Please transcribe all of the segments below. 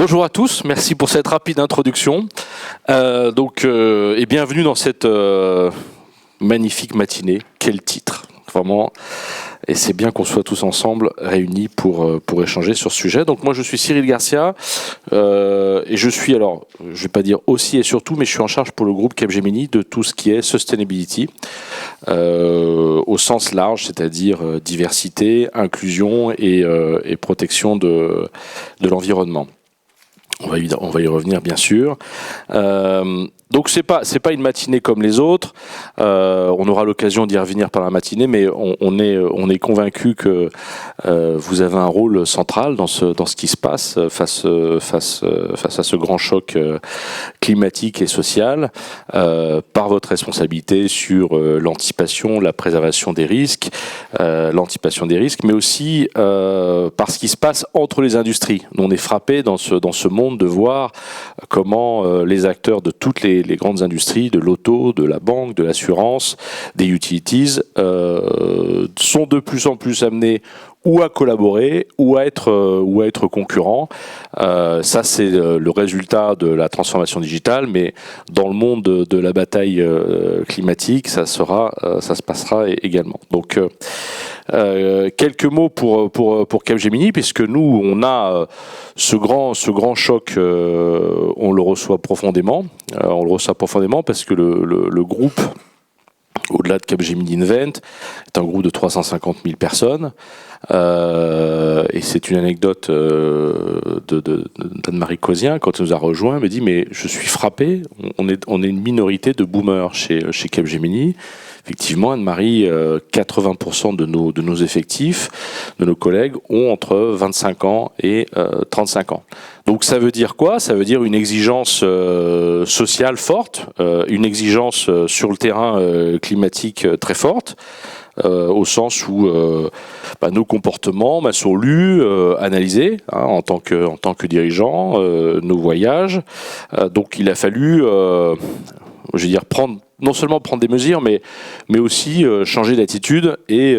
Bonjour à tous, merci pour cette rapide introduction. Et bienvenue dans cette magnifique matinée. Quel titre, vraiment. Et c'est bien qu'on soit tous ensemble réunis pour échanger sur ce sujet. Donc moi je suis Cyril Garcia et je suis, alors je vais pas dire aussi et surtout, mais je suis en charge pour le groupe Capgemini de tout ce qui est sustainability au sens large, c'est-à-dire diversité, inclusion et protection de l'environnement. On va y revenir bien sûr. Donc c'est pas une matinée comme les autres. On aura l'occasion d'y revenir par la matinée, mais on est convaincu que vous avez un rôle central dans ce qui se passe face à ce grand choc climatique et social, par votre responsabilité sur l'anticipation, la préservation des risques, mais aussi par ce qui se passe entre les industries. Nous, on est frappé dans ce monde de voir comment les acteurs de toutes les grandes industries, de l'auto, de la banque, de l'assurance, des utilities, sont de plus en plus amenés ou à collaborer ou à être concurrents. Ça, c'est le résultat de la transformation digitale, mais dans le monde de la bataille climatique, ça se passera également. Donc, quelques mots pour Capgemini, puisque nous, on a ce grand choc, on le reçoit profondément. Parce que le groupe, au-delà de Capgemini Invent, est un groupe de 350 000 personnes. Et c'est une anecdote d'Anne-Marie Cosien, quand elle nous a rejoint, elle me dit « Mais je suis frappé, on est une minorité de boomers chez Capgemini ». Effectivement, Anne-Marie, 80% de nos effectifs, de nos collègues, ont entre 25 ans et 35 ans. Donc ça veut dire quoi? Ça veut dire une exigence sociale forte, une exigence sur le terrain climatique très forte, au sens où nos comportements sont lus, analysés en tant que dirigeants, nos voyages. Donc il a fallu, non seulement prendre des mesures, mais aussi changer d'attitude et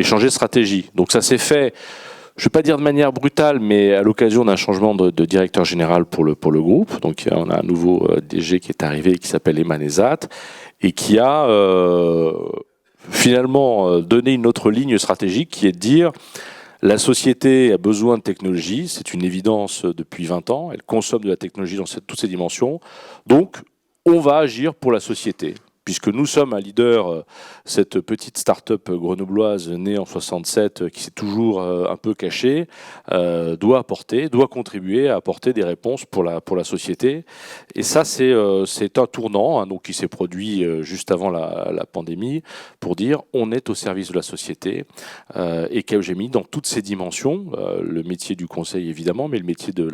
changer de stratégie. Donc ça s'est fait, je ne vais pas dire de manière brutale, mais à l'occasion d'un changement de directeur général pour le groupe. Donc on a un nouveau DG qui est arrivé, qui s'appelle Emma Nezat, et qui a finalement donné une autre ligne stratégique, qui est de dire la société a besoin de technologie, c'est une évidence depuis 20 ans, elle consomme de la technologie dans toutes ses dimensions, donc on va agir pour la société. Puisque nous sommes un leader, cette petite start-up grenobloise née en 67, qui s'est toujours un peu cachée, doit contribuer à apporter des réponses pour la société. Et ça, c'est un tournant donc qui s'est produit juste avant la pandémie, pour dire on est au service de la société. Et Capgemini, dans toutes ses dimensions, le métier du conseil évidemment, mais le métier de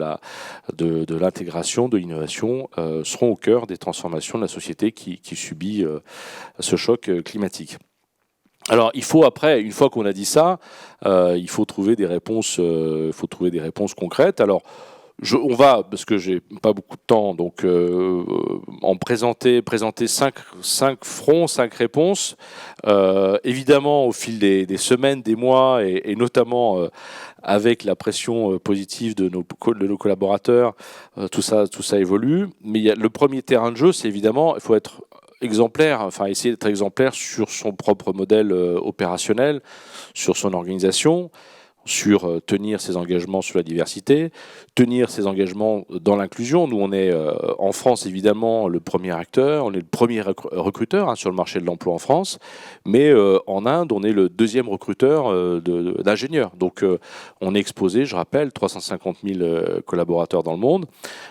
l'intégration, de l'innovation, seront au cœur des transformations de la société qui subit ce choc climatique. Alors, il faut après, une fois qu'on a dit ça, il faut trouver des réponses concrètes. Alors, on va, parce que j'ai pas beaucoup de temps, donc en présenter 5 fronts, 5 réponses. Évidemment, au fil des semaines, des mois, et notamment avec la pression positive de nos collaborateurs, tout ça évolue. Mais le premier terrain de jeu, c'est évidemment, il faut être exemplaire, essayer d'être exemplaire sur son propre modèle opérationnel, sur son organisation, sur tenir ses engagements sur la diversité, tenir ses engagements dans l'inclusion. Nous, on est en France, évidemment, le premier acteur, on est le premier recruteur sur le marché de l'emploi en France, mais en Inde, on est le deuxième recruteur d'ingénieurs. Donc, on est exposé, je rappelle, 350 000 collaborateurs dans le monde.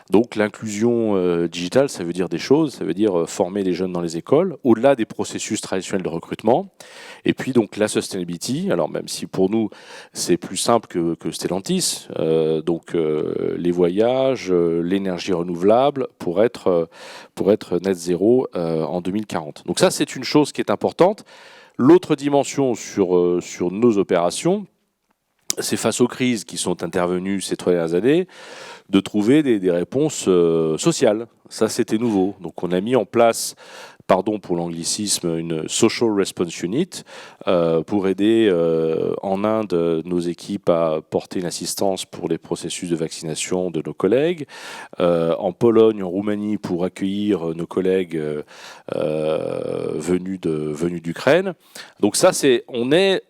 Donc, l'inclusion digitale, ça veut dire des choses, ça veut dire former les jeunes dans les écoles, au-delà des processus traditionnels de recrutement. Et puis, donc, la sustainability, alors même si pour nous, c'est plus simple que Stellantis, les voyages, l'énergie renouvelable pour être net zéro en 2040. Donc ça, c'est une chose qui est importante. L'autre dimension sur nos opérations, c'est face aux crises qui sont intervenues ces 3 dernières années, de trouver des réponses sociales. Ça, c'était nouveau. Donc on a mis en place pardon pour l'anglicisme, une Social Response Unit pour aider en Inde nos équipes à porter une assistance pour les processus de vaccination de nos collègues, en Pologne, en Roumanie pour accueillir nos collègues venus d'Ukraine. Donc ça, on est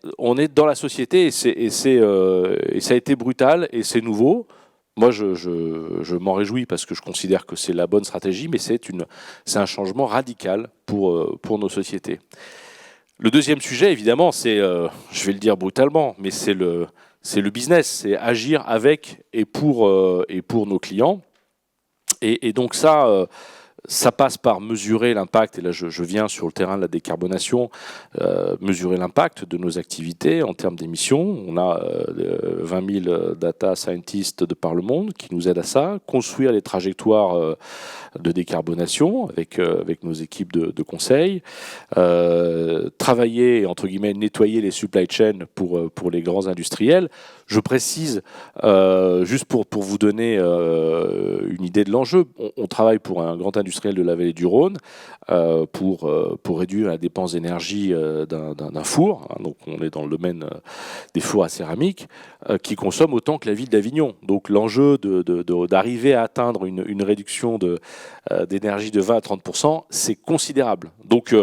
dans la société et ça a été brutal et c'est nouveau. Moi, je m'en réjouis parce que je considère que c'est la bonne stratégie, mais c'est un changement radical pour nos sociétés. Le deuxième sujet, évidemment, c'est, je vais le dire brutalement, mais c'est le business, c'est agir avec et pour nos clients. Et donc ça passe par mesurer l'impact, et là je viens sur le terrain de la décarbonation, mesurer l'impact de nos activités en termes d'émissions. On a 20 000 data scientists de par le monde qui nous aident à ça, construire les trajectoires de décarbonation avec nos équipes de conseil, travailler, entre guillemets, nettoyer les supply chains pour les grands industriels. Je précise, juste pour vous donner une idée de l'enjeu, on travaille pour un grand industriel de la vallée du Rhône pour réduire la dépense d'énergie d'un four. Hein, donc on est dans le domaine des fours à céramique qui consomment autant que la ville d'Avignon. Donc l'enjeu d'arriver à atteindre une réduction d'énergie de 20 à 30%, c'est considérable. Donc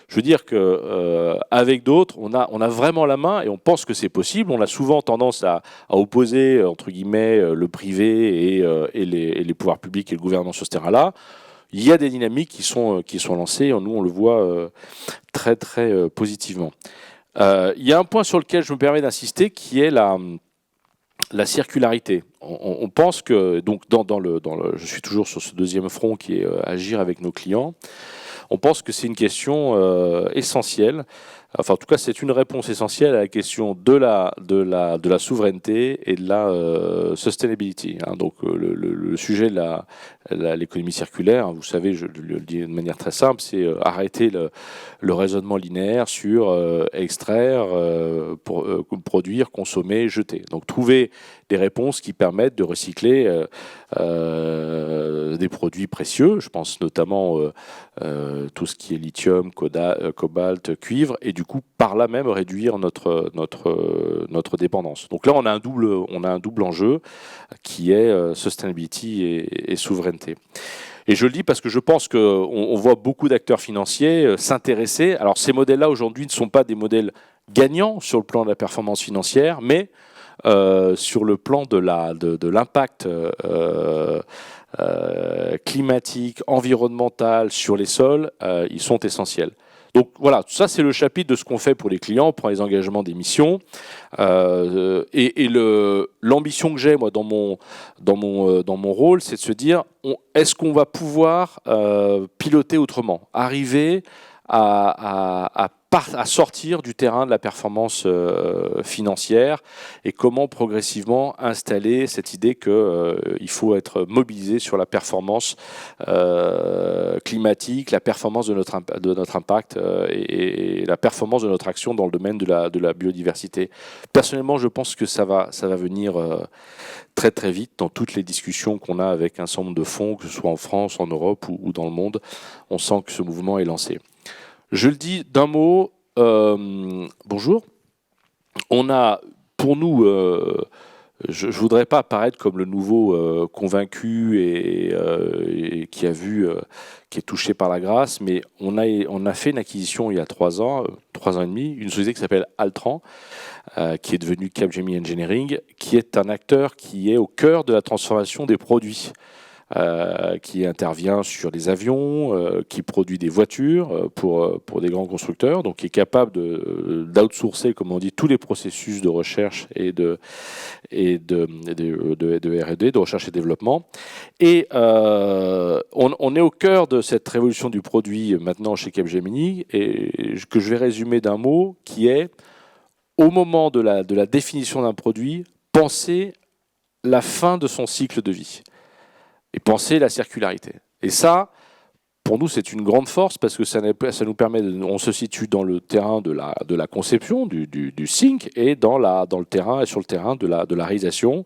je veux dire qu'avec d'autres, on a vraiment la main et on pense que c'est possible. On a souvent tendance à opposer, entre guillemets, le privé et les pouvoirs publics et le gouvernement sur ce terrain-là. Il y a des dynamiques qui sont lancées, nous on le voit très très positivement. Il y a un point sur lequel je me permets d'insister qui est la circularité. On pense que, donc je suis toujours sur ce deuxième front qui est agir avec nos clients, on pense que c'est une question essentielle. Enfin, en tout cas, c'est une réponse essentielle à la question de la souveraineté et de la sustainability. Hein. Donc, le sujet de l'économie circulaire, hein, vous savez, je le dis de manière très simple, c'est arrêter le raisonnement linéaire sur extraire, produire, consommer, jeter. Donc, trouver des réponses qui permettent de recycler des produits précieux. Je pense notamment tout ce qui est lithium, cobalt, cuivre, et du coup, par là même, réduire notre dépendance. Donc là, on a un double enjeu qui est sustainability et souveraineté. Et je le dis parce que je pense qu'on voit beaucoup d'acteurs financiers s'intéresser. Alors ces modèles-là, aujourd'hui, ne sont pas des modèles gagnants sur le plan de la performance financière, mais sur le plan de l'impact climatique, environnemental sur les sols, ils sont essentiels. Donc voilà, ça c'est le chapitre de ce qu'on fait pour les clients, pour les engagements d'émissions. Et l'ambition que j'ai moi dans mon rôle, c'est de se dire, est-ce qu'on va pouvoir piloter autrement, arriver à sortir du terrain de la performance financière et comment progressivement installer cette idée qu'il faut être mobilisé sur la performance climatique, la performance de notre impact et la performance de notre action dans le domaine de la biodiversité. Personnellement, je pense que ça va venir très très vite dans toutes les discussions qu'on a avec un certain nombre de fonds, que ce soit en France, en Europe ou dans le monde. On sent que ce mouvement est lancé. Je le dis d'un mot, bonjour. On a, pour nous, je ne voudrais pas apparaître comme le nouveau convaincu et qui est touché par la grâce, mais on a fait une acquisition il y a 3 ans et demi, une société qui s'appelle Altran, qui est devenue Capgemini Engineering, qui est un acteur qui est au cœur de la transformation des produits. Qui intervient sur les avions, qui produit des voitures pour des grands constructeurs, donc qui est capable d'outsourcer, comme on dit, tous les processus de recherche et de R&D, de recherche et développement. Et on est au cœur de cette révolution du produit maintenant chez Capgemini, et que je vais résumer d'un mot, qui est, au moment de la définition d'un produit, penser la fin de son cycle de vie. Et penser la circularité. Et ça, pour nous, c'est une grande force parce que ça nous permet, on se situe dans le terrain de la conception, du think, et sur le terrain de la réalisation.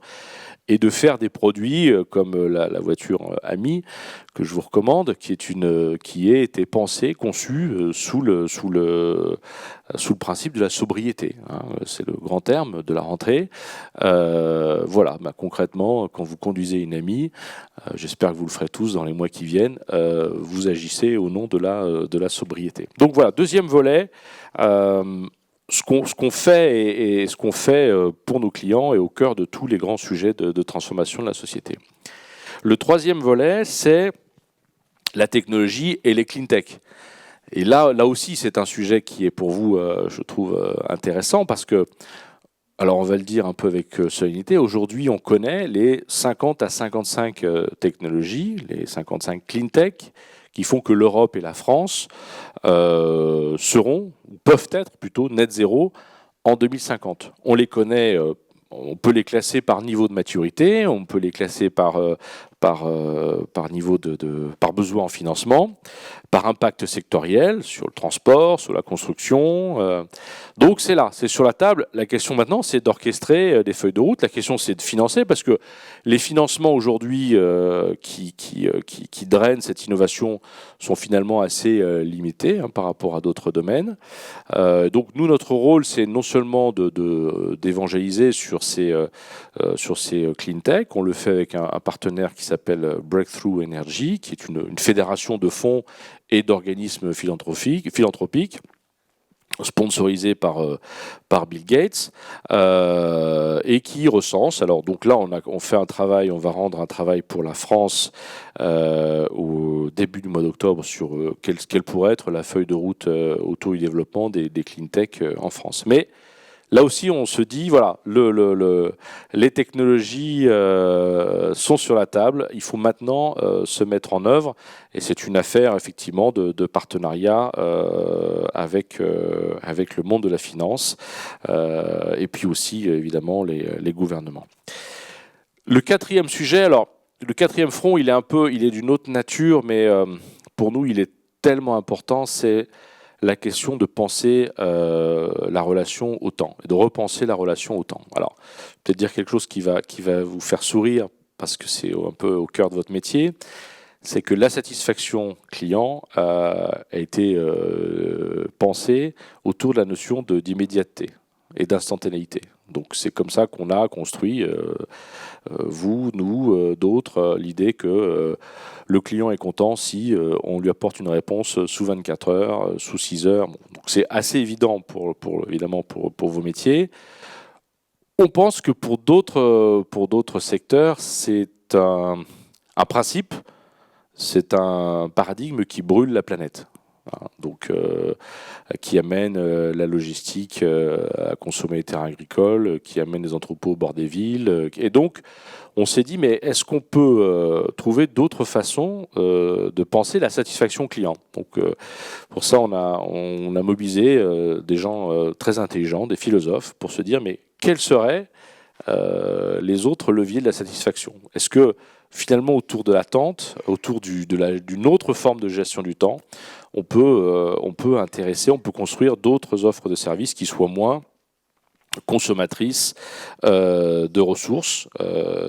et de faire des produits comme la voiture Ami, que je vous recommande, qui a été pensée, conçue sous le principe de la sobriété. Hein. C'est le grand terme de la rentrée. Voilà, concrètement, quand vous conduisez une Ami, j'espère que vous le ferez tous dans les mois qui viennent, vous agissez au nom de la sobriété. Donc voilà, deuxième volet, ce qu'on fait et ce qu'on fait pour nos clients est au cœur de tous les grands sujets de transformation de la société. Le troisième volet, c'est la technologie et les clean tech. Et là aussi, c'est un sujet qui est pour vous, je trouve, intéressant parce que, alors on va le dire un peu avec solennité, aujourd'hui on connaît les 50 à 55 technologies, les 55 clean tech, qui font que l'Europe et la France seront, ou peuvent être plutôt, net zéro en 2050. On les connaît, on peut les classer par niveau de maturité, on peut les classer par niveau par besoin en financement, par impact sectoriel sur le transport, sur la construction. Donc c'est là, c'est sur la table. La question maintenant, c'est d'orchestrer des feuilles de route. La question, c'est de financer, parce que les financements aujourd'hui qui drainent cette innovation sont finalement assez limités hein, par rapport à d'autres domaines. Donc nous, notre rôle, c'est non seulement d'évangéliser sur ces clean tech. On le fait avec un partenaire qui s'appelle Breakthrough Energy, qui est une fédération de fonds et d'organismes philanthropiques sponsorisé par Bill Gates et qui recense. Alors donc là on fait un travail, on va rendre un travail pour la France au début du mois d'octobre sur quelle pourrait être la feuille de route autour du développement des clean tech en France. Mais là aussi, on se dit, voilà, les technologies sont sur la table. Il faut maintenant se mettre en œuvre. Et c'est une affaire, effectivement, de partenariat avec le monde de la finance et puis aussi, évidemment, les gouvernements. Le quatrième sujet, alors, le quatrième front, il est d'une autre nature, mais pour nous, il est tellement important, c'est la question de penser la relation au temps, et de repenser la relation au temps. Alors, peut-être dire quelque chose qui va vous faire sourire, parce que c'est un peu au cœur de votre métier, c'est que la satisfaction client a été pensée autour de la notion d'immédiateté et d'instantanéité. Donc c'est comme ça qu'on a construit, vous, nous, d'autres, l'idée que le client est content si on lui apporte une réponse sous 24 heures, sous 6 heures. Bon, donc c'est assez évident évidemment pour vos métiers. On pense que pour d'autres secteurs, c'est un principe, c'est un paradigme qui brûle la planète. Donc, qui amène la logistique à consommer les terrains agricoles, qui amène les entrepôts au bord des villes. Et donc, on s'est dit, mais est-ce qu'on peut trouver d'autres façons de penser la satisfaction client? Donc, pour ça, on a mobilisé des gens très intelligents, des philosophes, pour se dire, mais quels seraient les autres leviers de la satisfaction? Est-ce que, finalement, autour de l'attente, autour d'une autre forme de gestion du temps, on peut construire d'autres offres de services qui soient moins consommatrices de ressources.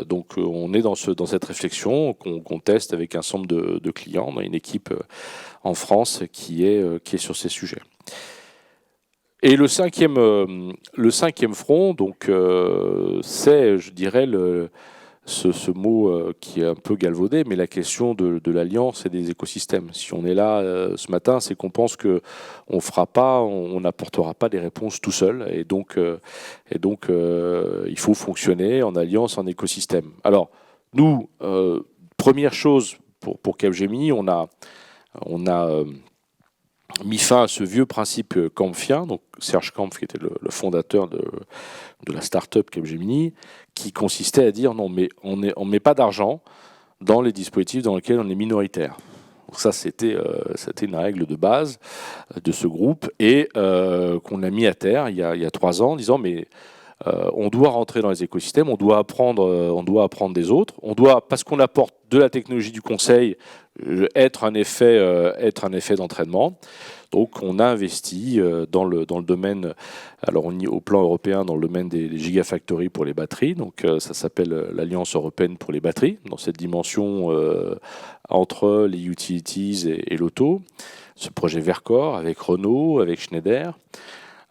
Donc on est dans cette réflexion qu'on teste avec un certain nombre de clients. On a une équipe en France qui est sur ces sujets. Et le cinquième front, donc, c'est, je dirais, ce mot qui est un peu galvaudé, mais la question de l'alliance et des écosystèmes. Si on est là ce matin, c'est qu'on pense on n'apportera pas des réponses tout seul, et donc il faut fonctionner en alliance, en écosystème. Alors nous, première chose pour Capgemini, on a mis fin à ce vieux principe kampfien, donc Serge Kampf, qui était le fondateur de la start-up Capgemini, qui consistait à dire non, mais on met pas d'argent dans les dispositifs dans lesquels on est minoritaire. Donc ça, c'était une règle de base de ce groupe et qu'on a mis à terre il y a 3 ans, en disant mais on doit rentrer dans les écosystèmes, on doit apprendre des autres, parce qu'on apporte de la technologie du conseil, être un effet d'entraînement. Donc on a investi dans le domaine, alors au plan européen, dans le domaine des gigafactories pour les batteries. Donc ça s'appelle l'Alliance européenne pour les batteries, dans cette dimension entre les utilities et l'auto. Ce projet Vercor avec Renault, avec Schneider.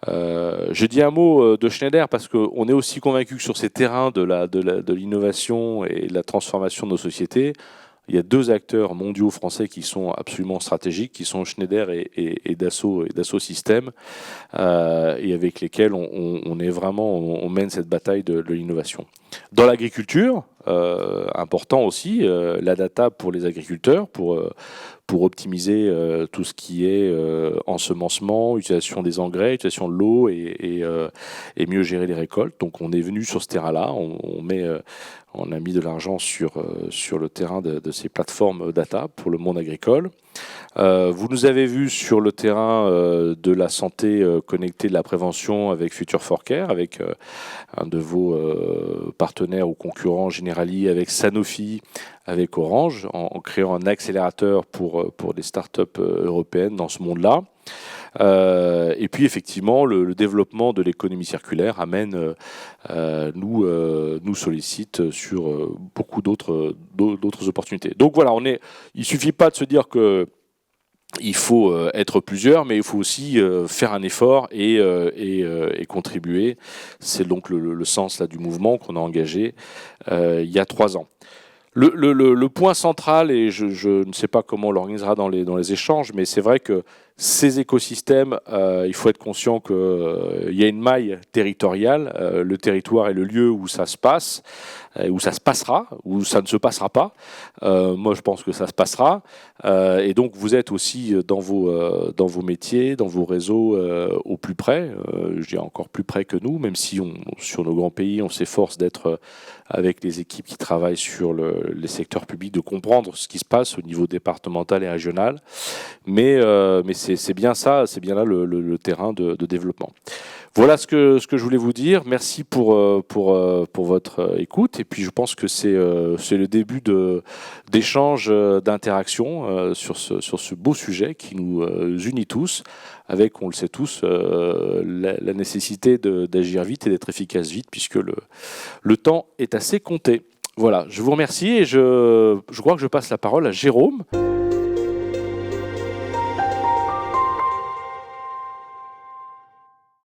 Je dis un mot de Schneider parce qu'on est aussi convaincu que sur ces terrains de l'innovation et de la transformation de nos sociétés, il y a deux acteurs mondiaux français qui sont absolument stratégiques, qui sont Schneider et Dassault Systèmes, et avec lesquels on mène cette bataille de l'innovation. Dans l'agriculture, important aussi, la data pour les agriculteurs, pour optimiser tout ce qui est ensemencement, utilisation des engrais, utilisation de l'eau et mieux gérer les récoltes. Donc on est venu sur ce terrain-là, on a mis de l'argent sur le terrain de ces plateformes data pour le monde agricole. Vous nous avez vu sur le terrain de la santé connectée, de la prévention avec Future for Care, avec un de vos partenaires ou concurrents Generali, avec Sanofi, avec Orange, en créant un accélérateur pour des startups européennes dans ce monde-là. Et puis effectivement, le développement de l'économie circulaire nous sollicite sur beaucoup d'autres opportunités. Donc voilà, il suffit pas de se dire que il faut être plusieurs, mais il faut aussi faire un effort et contribuer. C'est donc le sens là, du mouvement qu'on a engagé il y a 3 ans. Le point central, et je ne sais pas comment on l'organisera dans les échanges, mais c'est vrai que ces écosystèmes, il faut être conscient qu'il y a une maille territoriale. Le territoire est le lieu où ça se passe, où ça se passera, où ça ne se passera pas. Moi, je pense que ça se passera. Et donc, vous êtes aussi dans vos métiers, dans vos réseaux au plus près. Je dirais encore plus près que nous, même si sur nos grands pays, on s'efforce d'être avec les équipes qui travaillent sur les secteurs publics, de comprendre ce qui se passe au niveau départemental et régional. Mais c'est bien ça, c'est bien là le terrain de développement. Voilà ce que je voulais vous dire. Merci pour votre écoute. Et puis je pense que c'est le début d'échanges, d'interactions sur ce beau sujet qui nous unit tous, avec, on le sait tous, la nécessité d'agir vite et d'être efficace vite, puisque le temps est assez compté. Voilà, je vous remercie et je crois que je passe la parole à Jérôme.